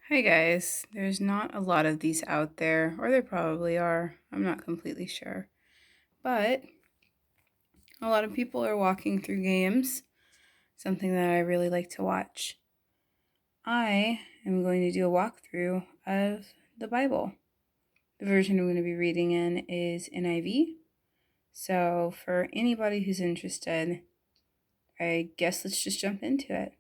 Hi guys, there's not a lot of these out there, or there probably are, I'm not completely sure. But a lot of people are walking through games, something that I really like to watch. I am going to do a walkthrough of the Bible. The version I'm going to be reading in is NIV. So for anybody who's interested, I guess let's just jump into it.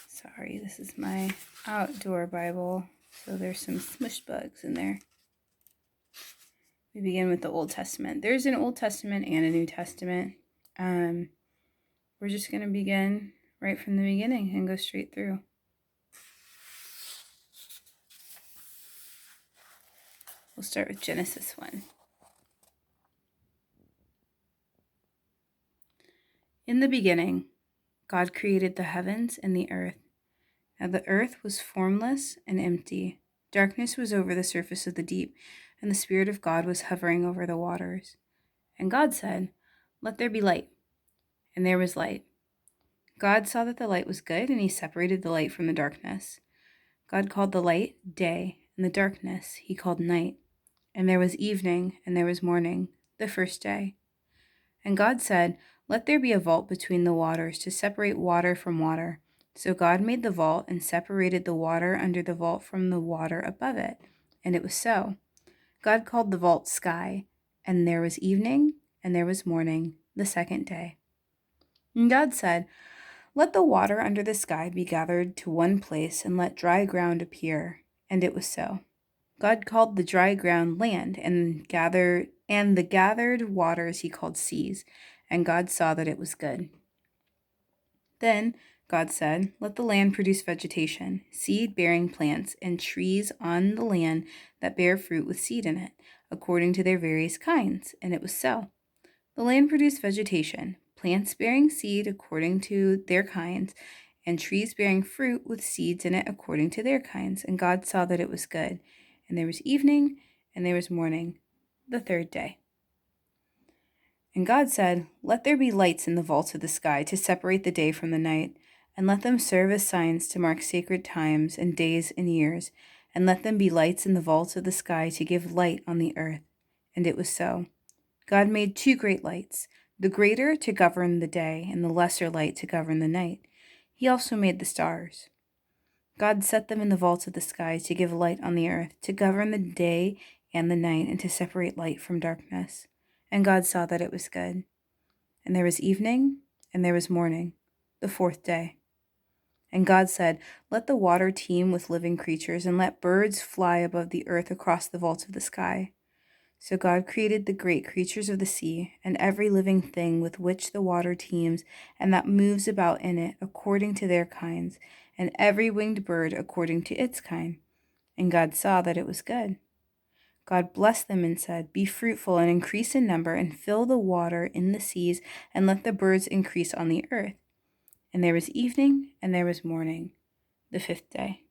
Sorry, this is my outdoor Bible, so there's some smush bugs in there. We begin with the Old Testament. There's an Old Testament and a New Testament. We're just going to begin right from the beginning and go straight through. We'll start with Genesis 1. In the beginning, God created the heavens and the earth. Now the earth was formless and empty. Darkness was over the surface of the deep, and the Spirit of God was hovering over the waters. And God said, "Let there be light." And there was light. God saw that the light was good, and he separated the light from the darkness. God called the light day, and the darkness he called night. And there was evening, and there was morning, the first day. And God said, "Let there be a vault between the waters to separate water from water." So God made the vault and separated the water under the vault from the water above it. And it was so. God called the vault sky. And there was evening, and there was morning, the second day. And God said, "Let the water under the sky be gathered to one place, and let dry ground appear." And it was so. God called the dry ground land, and the gathered waters he called seas, and God saw that it was good. Then God said, "Let the land produce vegetation, seed-bearing plants, and trees on the land that bear fruit with seed in it, according to their various kinds." And it was so. The land produced vegetation, plants bearing seed according to their kinds, and trees bearing fruit with seeds in it according to their kinds. And God saw that it was good. And there was evening, and there was morning, the third day. And God said, "Let there be lights in the vaults of the sky to separate the day from the night, and let them serve as signs to mark sacred times and days and years, and let them be lights in the vaults of the sky to give light on the earth." And it was so. God made two great lights, the greater to govern the day, and the lesser light to govern the night. He also made the stars. God set them in the vaults of the sky to give light on the earth, to govern the day and the night, and to separate light from darkness. And God saw that it was good. And there was evening, and there was morning, the fourth day. And God said, "Let the water teem with living creatures, and let birds fly above the earth across the vaults of the sky." So God created the great creatures of the sea, and every living thing with which the water teems, and that moves about in it according to their kinds, and every winged bird according to its kind. And God saw that it was good. God blessed them and said, "Be fruitful and increase in number, and fill the water in the seas, and let the birds increase on the earth." And there was evening, and there was morning, the fifth day.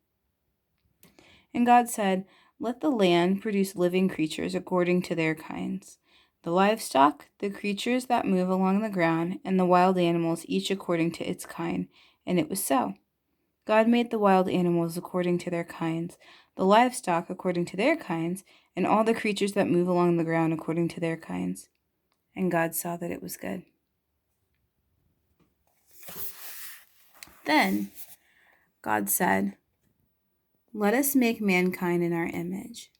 And God said, "Let the land produce living creatures according to their kinds, the livestock, the creatures that move along the ground, and the wild animals, each according to its kind." And it was so. God made the wild animals according to their kinds, the livestock according to their kinds, and all the creatures that move along the ground according to their kinds. And God saw that it was good. Then God said, "Let us make mankind in our image,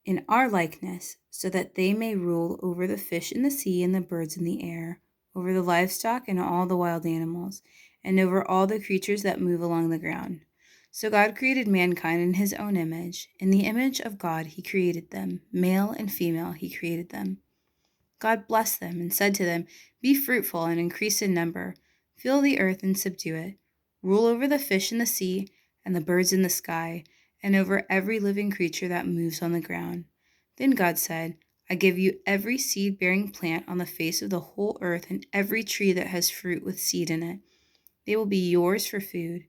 in our likeness, so that they may rule over the fish in the sea and the birds in the air, over the livestock and all the wild animals, and over all the creatures that move along the ground." So God created mankind in his own image. In the image of God he created them, male and female he created them. God blessed them and said to them, "Be fruitful and increase in number, fill the earth and subdue it, rule over the fish in the sea and the birds in the sky, and over every living creature that moves on the ground." Then God said, "I give you every seed-bearing plant on the face of the whole earth, and every tree that has fruit with seed in it. They will be yours for food.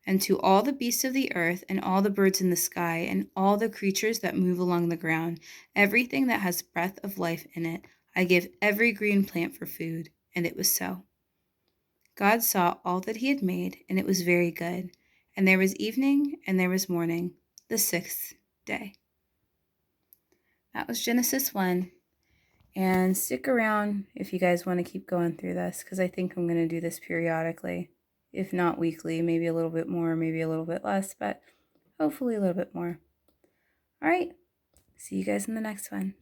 And to all the beasts of the earth, and all the birds in the sky, and all the creatures that move along the ground, everything that has breath of life in it, I give every green plant for food." And it was so. God saw all that he had made, and it was very good. And there was evening, and there was morning, the sixth day. That was Genesis 1. And stick around if you guys want to keep going through this, because I think I'm going to do this periodically. If not weekly, maybe a little bit more, maybe a little bit less, but hopefully a little bit more. All right. See you guys in the next one.